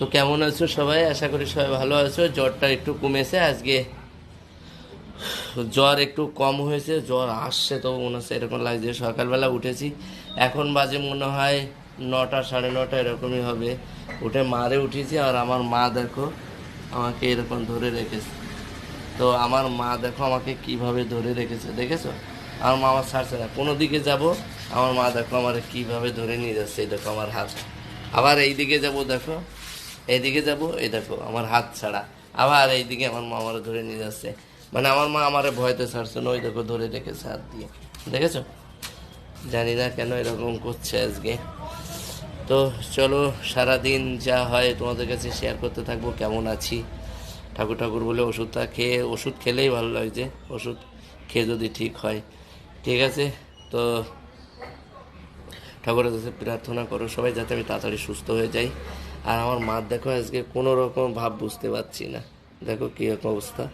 তো কেমন আছো সবাই? আশা করি সবাই ভালো আছো। জ্বরটা একটু কমেছে আজকে, জ্বর একটু কম হয়েছে। জ্বর আসছে তো মনে হচ্ছে এরকম লাগছে। সকালবেলা উঠেছি, এখন বাজে মনে হয় 9টা 9:30 এরকমই হবে। উঠে মারে উঠেছি, আর আমার মা দেখো আমাকে এরকম ধরে রেখেছে। তো আমার মা দেখো আমাকে কিভাবে ধরে রেখেছে, দেখেছো? আমার মা আমার ছাড়ছে না, কোনো দিকে যাব আমার মা দেখো আমার কিভাবে ধরে নিয়ে যাচ্ছে। এই দেখো আমার হাত, আবার এই দিকে যাব দেখো, এইদিকে যাব, এই দেখো আমার হাত ছাড়া, আবার এইদিকে আমার মা আমার ধরে নিয়ে যাচ্ছে। মানে আমার মা আমার ভয়তে ছাড়ছে না, ওই দেখো ধরে রেখেছে হাত দিয়ে, দেখেছো? জানি না কেন এরকম করছে আজকে। তো চলো, সারাদিন যা হয় তোমাদের কাছে শেয়ার করতে থাকবো। কেমন আছি, ঠাকুর ঠাকুর বলে ওষুধটা খেয়ে, ওষুধ খেলেই ভালো লাগছে, ওষুধ খেয়ে যদি ঠিক হয়। ঠিক আছে, তো ঠাকুরের কাছে প্রার্থনা করো সবাই যাতে আমি তাড়াতাড়ি সুস্থ হয়ে যাই। আর আমার মা দেখো আজকে কোনো রকম ভাব বুঝতে পারছি না, দেখো কী রকম অবস্থা।